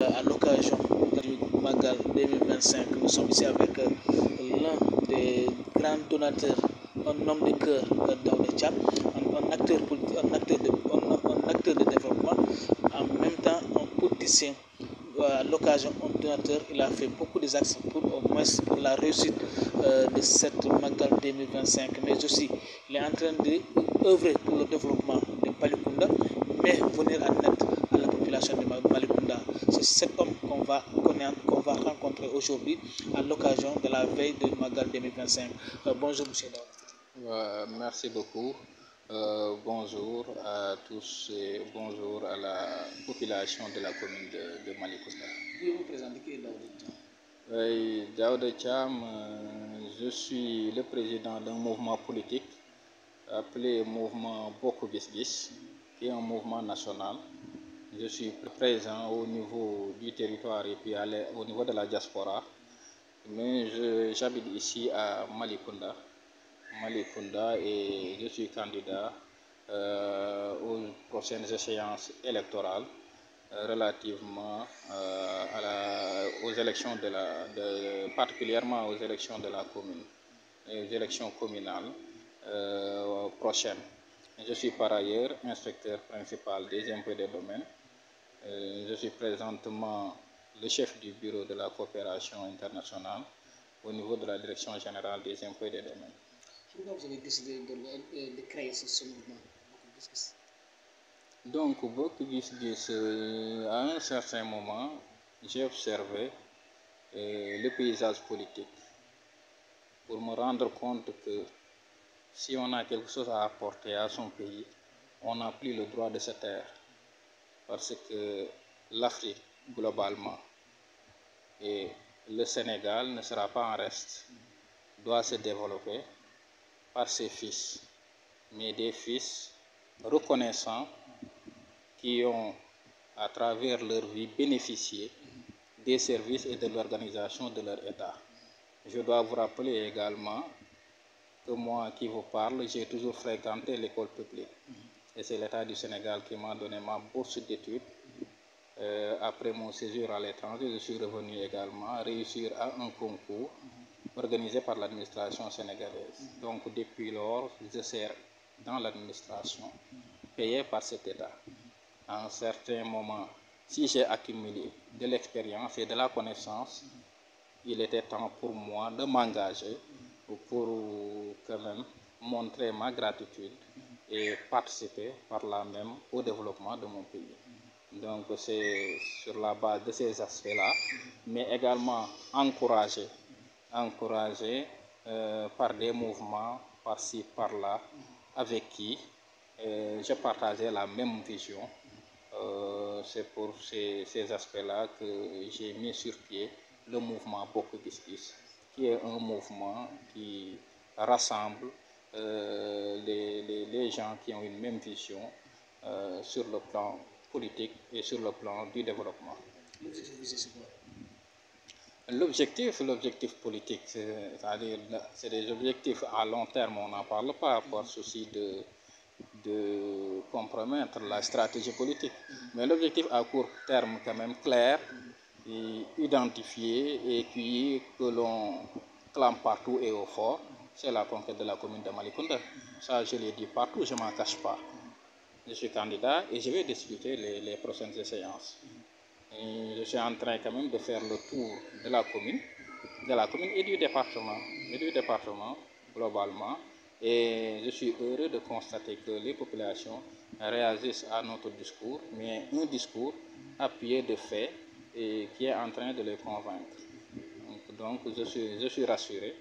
À l'occasion du Magal 2025, nous sommes ici avec l'un des grands donateurs, un homme de cœur dans le Tchad, un acteur de développement, en même temps un politicien. À l'occasion, un donateur, il a fait beaucoup des actions pour la réussite de cette Magal 2025, mais aussi il est en train d'œuvrer pour le développement de Malicounda, mais venir en aide à la population de Malicounda. C'est cet homme qu'on va rencontrer aujourd'hui à l'occasion de la veille de Magal 2025. Bonjour, monsieur Daoud. Merci beaucoup. Bonjour à tous et bonjour à la population de la commune de Malicounda. Pouvez-vous présenter qui est Daoud Thiam? Oui, Daoud Thiam, je suis le président d'un mouvement politique appelé Mouvement Bokk Gis Gis, qui est un mouvement national. Je suis présent au niveau du territoire et puis au niveau de la diaspora, mais j'habite ici à Malicounda. Et je suis candidat aux prochaines échéances électorales relativement aux élections particulièrement aux élections de la commune, et aux élections communales prochaines. Je suis par ailleurs inspecteur principal des impôts et des domaines. Je suis présentement le chef du bureau de la coopération internationale au niveau de la direction générale des impôts et des domaines. Pourquoi vous avez décidé de créer ce mouvement? Donc, Bokk Gis Gis, à un certain moment, j'ai observé le paysage politique pour me rendre compte que si on a quelque chose à apporter à son pays, on n'a plus le droit de se taire. Parce que l'Afrique, globalement, et le Sénégal ne sera pas en reste, doit se développer par ses fils, mais des fils reconnaissants qui ont, à travers leur vie, bénéficié des services et de l'organisation de leur État. Je dois vous rappeler également que moi qui vous parle, j'ai toujours fréquenté l'école publique. Et c'est l'État du Sénégal qui m'a donné ma bourse d'études. Après mon séjour à l'étranger, je suis revenu également réussir à un concours organisé par l'administration sénégalaise. Donc depuis lors, je sers dans l'administration, payé par cet État. À un certain moment, si j'ai accumulé de l'expérience et de la connaissance, il était temps pour moi de m'engager pour quand même montrer ma gratitude et participer par là même au développement de mon pays. Donc c'est sur la base de ces aspects-là, mais également encouragé par des mouvements par-ci, par-là, avec qui je partageais la même vision. C'est pour ces aspects-là que j'ai mis sur pied le mouvement Bokk Gis Gis, qui est un mouvement qui rassemble les gens qui ont une même vision sur le plan politique et sur le plan du développement. L'objectif politique, c'est-à-dire c'est des objectifs à long terme, on n'en parle pas par souci de compromettre la stratégie politique. Mais l'objectif à court terme, quand même clair, et identifié et puis que l'on clame partout et au fort, c'est la conquête de la commune de Malicounda. Ça, je l'ai dit partout, je ne m'en cache pas. Je suis candidat et je vais discuter les prochaines séances. Et je suis en train quand même de faire le tour de la commune et du département globalement. Et je suis heureux de constater que les populations réagissent à notre discours, mais un discours appuyé de faits et qui est en train de les convaincre. Donc je suis rassuré.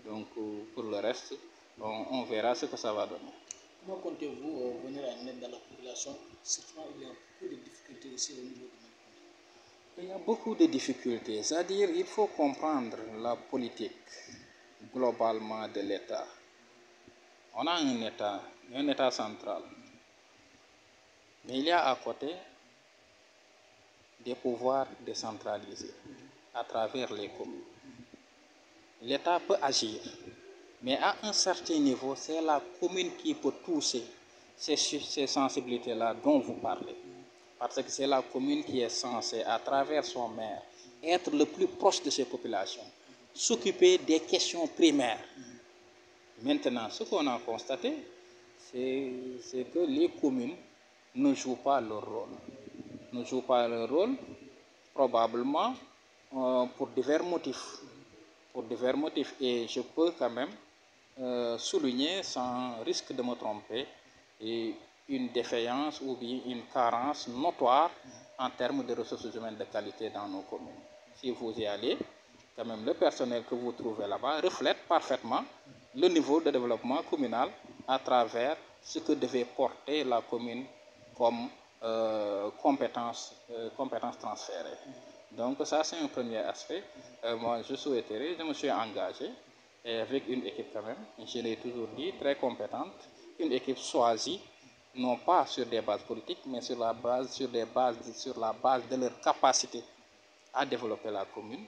Donc pour le reste, on verra ce que ça va donner. Comment comptez-vous venir en aide dans la population? Certainement, il y a beaucoup de difficultés ici au niveau de Malicounda. Il y a beaucoup de difficultés, c'est-à-dire il faut comprendre la politique globalement de l'État. On a un État central, mais il y a à côté des pouvoirs décentralisés à travers les communes. L'État peut agir, mais à un certain niveau, c'est la commune qui peut toucher ces sensibilités-là dont vous parlez. parce que c'est la commune qui est censée, à travers son maire, être le plus proche de ses populations, s'occuper des questions primaires. Maintenant, ce qu'on a constaté, c'est que les communes ne jouent pas leur rôle. Ne jouent pas leur rôle, probablement pour divers motifs. Pour divers motifs. Et je peux quand même souligner, sans risque de me tromper, une défaillance ou bien une carence notoire en termes de ressources humaines de qualité dans nos communes. Si vous y allez, quand même le personnel que vous trouvez là-bas reflète parfaitement le niveau de développement communal à travers ce que devait porter la commune comme compétences transférées. Donc ça c'est un premier aspect. Moi je me suis engagé et avec une équipe quand même, je l'ai toujours dit, très compétente, une équipe choisie, non pas sur des bases politiques, mais sur la base de leur capacité à développer la commune,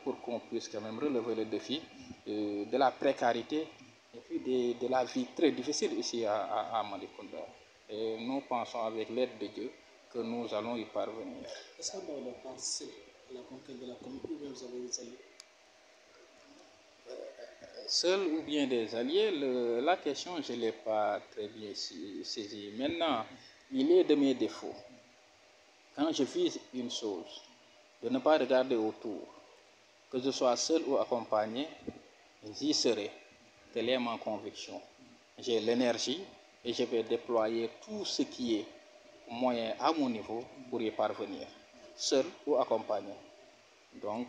pour qu'on puisse quand même relever le défi de la précarité et puis de la vie très difficile ici à Malicounda. Et nous pensons avec l'aide de Dieu que nous allons y parvenir. Est-ce que vous avez pensé à la conquête de la commune ou bien vous avez des alliés? Seul ou bien des alliés, la question je ne l'ai pas très bien saisie. Maintenant, il est de mes défauts. Quand je vise une chose, de ne pas regarder autour, que je sois seul ou accompagné, j'y serai. Telle est ma conviction. J'ai l'énergie et je vais déployer tout ce qui est moyen à mon niveau pour y parvenir, seul ou accompagné. Donc,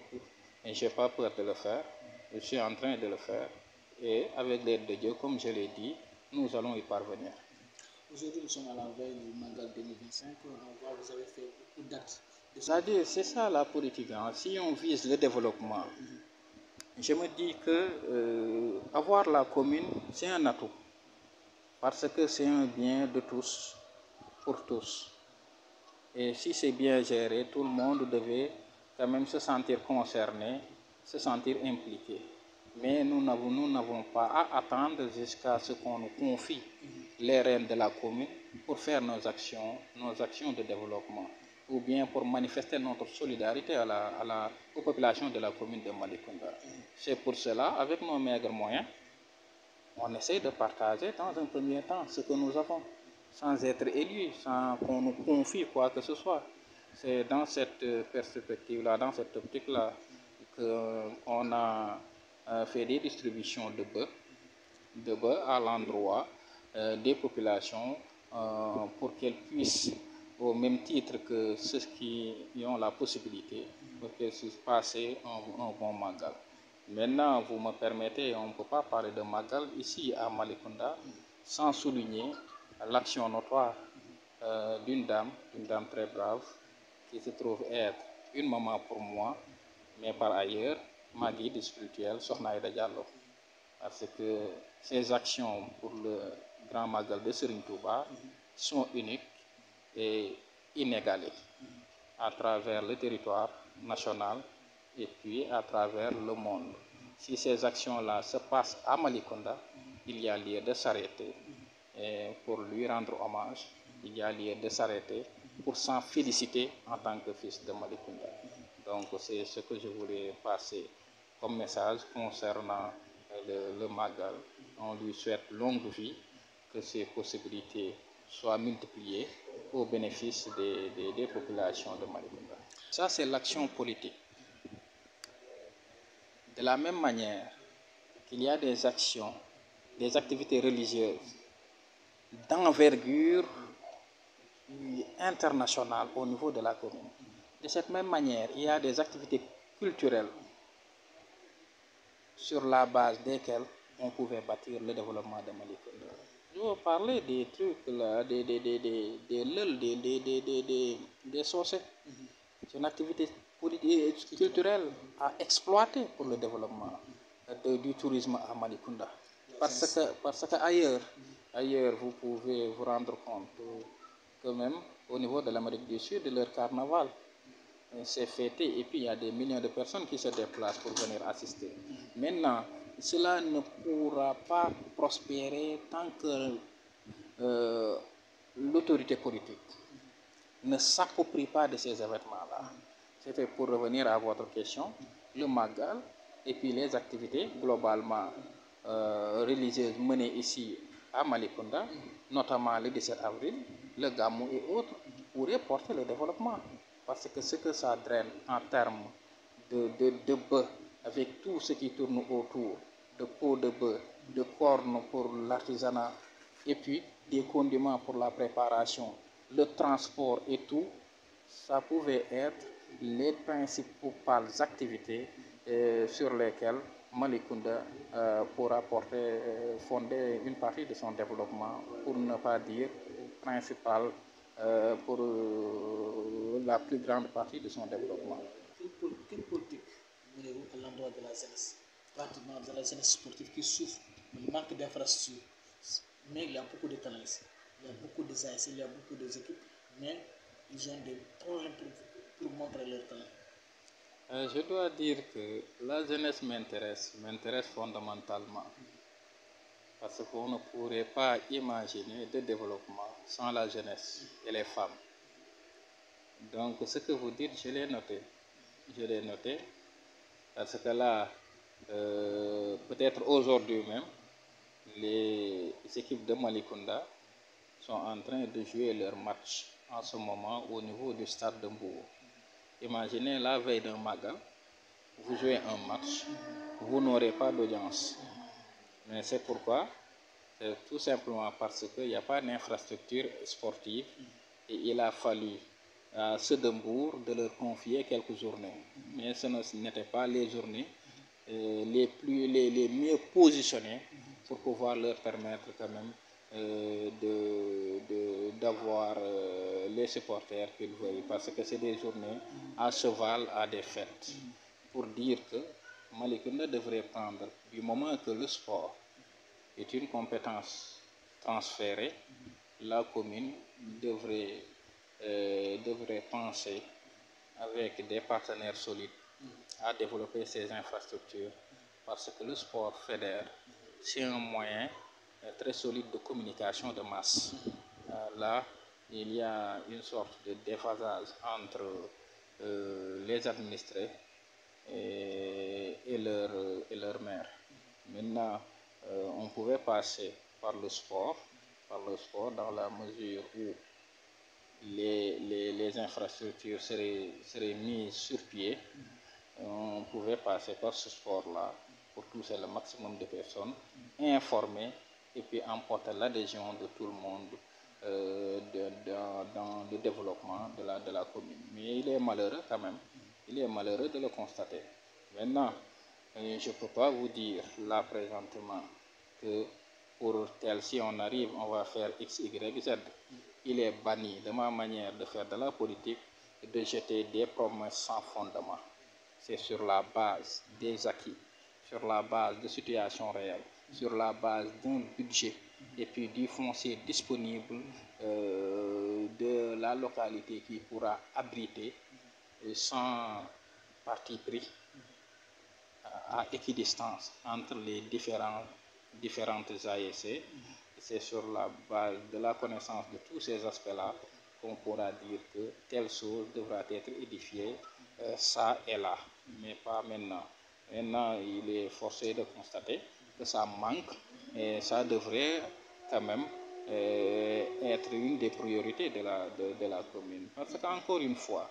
je n'ai pas peur de le faire, je suis en train de le faire et avec l'aide de Dieu, comme je l'ai dit, nous allons y parvenir. Aujourd'hui, nous sommes à la veille du Magal 2025. Vous avez fait beaucoup d'actes. C'est-à-dire, c'est ça la politique. Hein. Si on vise le développement, je me dis que avoir la commune, c'est un atout. Parce que c'est un bien de tous, pour tous. Et si c'est bien géré, tout le monde devait quand même se sentir concerné, se sentir impliqué. Mais nous n'avons pas à attendre jusqu'à ce qu'on nous confie les rênes de la commune pour faire nos actions de développement ou bien pour manifester notre solidarité aux populations de la commune de Malicounda. C'est pour cela, avec nos maigres moyens, on essaie de partager dans un premier temps ce que nous avons, sans être élus, sans qu'on nous confie quoi que ce soit. C'est dans cette perspective-là, dans cette optique-là, qu'on a fait des distributions de bœufs à l'endroit des populations pour qu'elles puissent, au même titre que ceux qui ont la possibilité, pour qu'elles puissent passer un bon magal. Maintenant, vous me permettez, on ne peut pas parler de magal ici à Malicounda sans souligner l'action notoire d'une dame très brave, qui se trouve être une maman pour moi, mais par ailleurs ma guide spirituelle, Sokhna Aïda Diallo. Parce que ces actions pour le grand magal de Serigne Touba sont uniques et inégalées à travers le territoire national et puis à travers le monde. Si ces actions-là se passent à Malicounda, il y a lieu de s'arrêter pour lui rendre hommage. Il y a lieu de s'arrêter pour s'en féliciter en tant que fils de Malicounda. Donc c'est ce que je voulais passer comme message concernant le Magal. On lui souhaite longue vie, que ses possibilités soient multipliées au bénéfice des populations de Malicounda. Ça, c'est l'action politique. De la même manière qu'il y a des actions, des activités religieuses d'envergure internationale au niveau de la commune. De cette même manière, il y a des activités culturelles sur la base desquelles on pouvait bâtir le développement de Malicounda. Je vais parler des trucs là, des saucés. C'est une activité culturelle à exploiter pour le développement du tourisme à Malicounda. Parce que ailleurs, vous pouvez vous rendre compte que même au niveau de l'Amérique du Sud, leur carnaval c'est fêté et puis il y a des millions de personnes qui se déplacent pour venir assister. Maintenant, cela ne pourra pas prospérer tant que l'autorité politique ne s'approprient pas de ces événements-là. C'était pour revenir à votre question, le Magal et puis les activités globalement religieuses menées ici à Malicounda, notamment le 17 avril, le Gamou et autres, pourraient porter le développement. Parce que ce que ça draine en termes de bœuf, avec tout ce qui tourne autour, de peau de bœuf, de cornes pour l'artisanat, et puis des condiments pour la préparation, le transport et tout, ça pouvait être les principales activités sur lesquelles Malicounda pourra fonder une partie de son développement, pour ne pas dire principale, pour la plus grande partie de son développement. Quelle politique menez-vous à l'endroit de la jeunesse, pratiquement de la jeunesse sportive qui souffre du manque d'infrastructures? Mais il y a beaucoup de talents ici, il y a beaucoup de AS, il y a beaucoup d'équipes, mais ils ont des problèmes pour montrer leur talent. Je dois dire que la jeunesse m'intéresse fondamentalement. Parce qu'on ne pourrait pas imaginer de développement sans la jeunesse et les femmes. Donc ce que vous dites, je l'ai noté. Je l'ai noté parce que là, peut-être aujourd'hui même, les équipes de Malicounda sont en train de jouer leur match en ce moment au niveau du stade de Mbourg. Imaginez la veille d'un Magal, vous jouez un match, vous n'aurez pas d'audience. Mais c'est pourquoi? C'est tout simplement parce qu'il n'y a pas d'infrastructure sportive et il a fallu à ceux de Mbourg de leur confier quelques journées. Mais ce n'étaient pas les journées les mieux positionnées pour pouvoir leur permettre quand même d'avoir les supporters qu'ils veulent, parce que c'est des journées à cheval à des fêtes. Pour dire que Malicounda devrait prendre, du moment que le sport est une compétence transférée, la commune devrait penser avec des partenaires solides à développer ces infrastructures, parce que le sport fédère, c'est un moyen très solide de communication de masse. Là, il y a une sorte de déphasage entre les administrés et leur maire. Maintenant, on pouvait passer par le sport dans la mesure où les infrastructures seraient mises sur pied. On pouvait passer par ce sport-là pour toucher le maximum de personnes, informer et puis emporter l'adhésion de tout le monde dans le développement de la commune. Mais il est malheureux quand même, il est malheureux de le constater. Maintenant, je ne peux pas vous dire là présentement que pour tel, si on arrive, on va faire X, Y, Z. Il est banni de ma manière de faire de la politique de jeter des promesses sans fondement. C'est sur la base des acquis, sur la base de situations réelles, sur la base d'un budget et puis du foncier disponible de la localité qui pourra abriter sans parti pris à équidistance entre les différentes ASC. C'est sur la base de la connaissance de tous ces aspects-là qu'on pourra dire que telle chose devra être édifiée ça et là, mais pas maintenant. Maintenant, il est forcé de constater que ça manque et ça devrait quand même être une des priorités de la commune. Parce qu'encore une fois,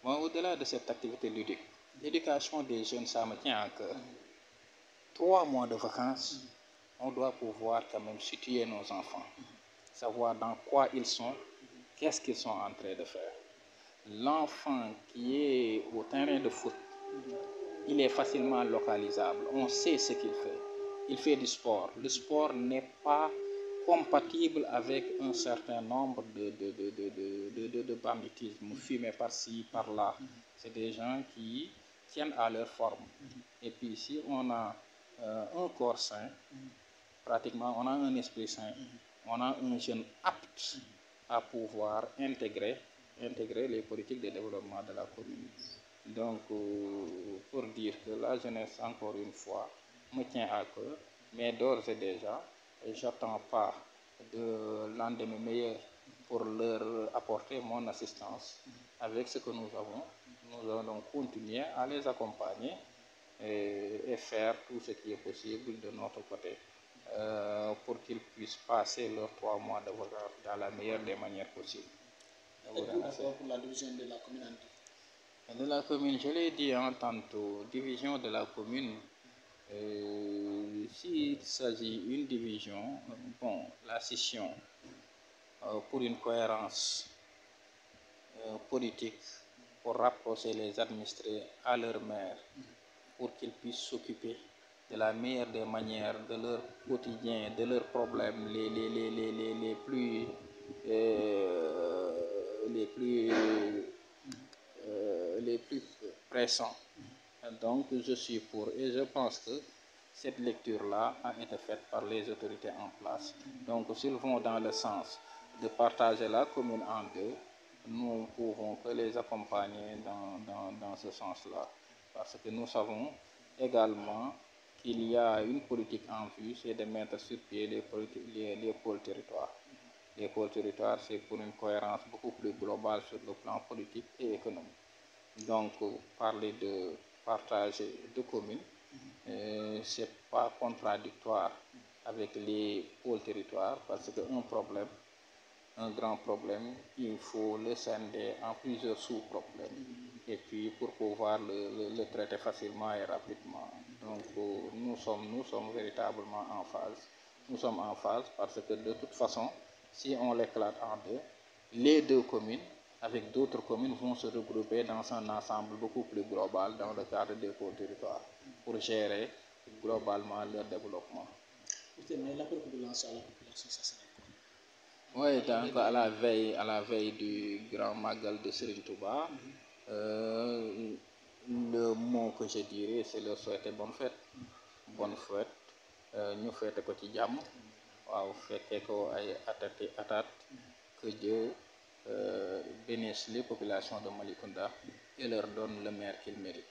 moi, au-delà de cette activité ludique, l'éducation des jeunes, ça me tient à cœur. 3 mois de vacances, on doit pouvoir quand même situer nos enfants, savoir dans quoi ils sont, qu'est-ce qu'ils sont en train de faire. L'enfant qui est au terrain de foot, il est facilement localisable, on sait ce qu'il fait. Il fait du sport. Le sport n'est pas compatible avec un certain nombre de banditisme, fumer par-ci, par-là. C'est des gens qui tiennent à leur forme. Et puis si on a un corps sain, pratiquement on a un esprit sain, on a un jeune apte à pouvoir intégrer les politiques de développement de la commune. Donc, pour dire que la jeunesse, encore une fois, me tient à cœur, mais d'ores et déjà, j'attends pas de l'un de mes meilleurs pour leur apporter mon assistance avec ce que nous avons. Nous allons continuer à les accompagner et faire tout ce qui est possible de notre côté pour qu'ils puissent passer leurs 3 mois de vacances dans la meilleure des manières possibles. Êtes-vous d'accord pour la division de la commune en deux? De la commune, je l'ai dit tantôt, division de la commune. S'il s'agit d'une division, bon, la scission pour une cohérence politique, pour rapprocher les administrés à leur maire, pour qu'ils puissent s'occuper de la meilleure des manières de leur quotidien, de leurs problèmes les plus pressants. Donc je suis pour, et je pense que cette lecture-là a été faite par les autorités en place. Donc s'ils vont dans le sens de partager la commune en deux, nous ne pouvons que les accompagner dans ce sens-là. Parce que nous savons également qu'il y a une politique en vue, c'est de mettre sur pied les pôles territoires. Les pôles territoires, c'est pour une cohérence beaucoup plus globale sur le plan politique et économique. Donc, parler de partager de communes, ce n'est pas contradictoire avec les pôles territoires parce qu'un problème, un grand problème, il faut le scinder en plusieurs sous-problèmes et puis pour pouvoir le traiter facilement et rapidement. Donc nous sommes véritablement en phase. Nous sommes en phase parce que de toute façon, si on l'éclate en deux, les deux communes avec d'autres communes vont se regrouper dans un ensemble beaucoup plus global dans le cadre des pôles territoires pour gérer globalement leur développement. Mais l'appel que vous lancez à la population, ça sera quoi? Oui, donc à la veille du grand Magal de Serigne Touba, le mot que je dirais, c'est leur souhaiter bonne fête. Bonne fête, ñu fête ko ci jàmm, waaw fekkee ko ay atati atat, que Dieu bénisse les populations de Malicounda et leur donne le maire qu'ils méritent.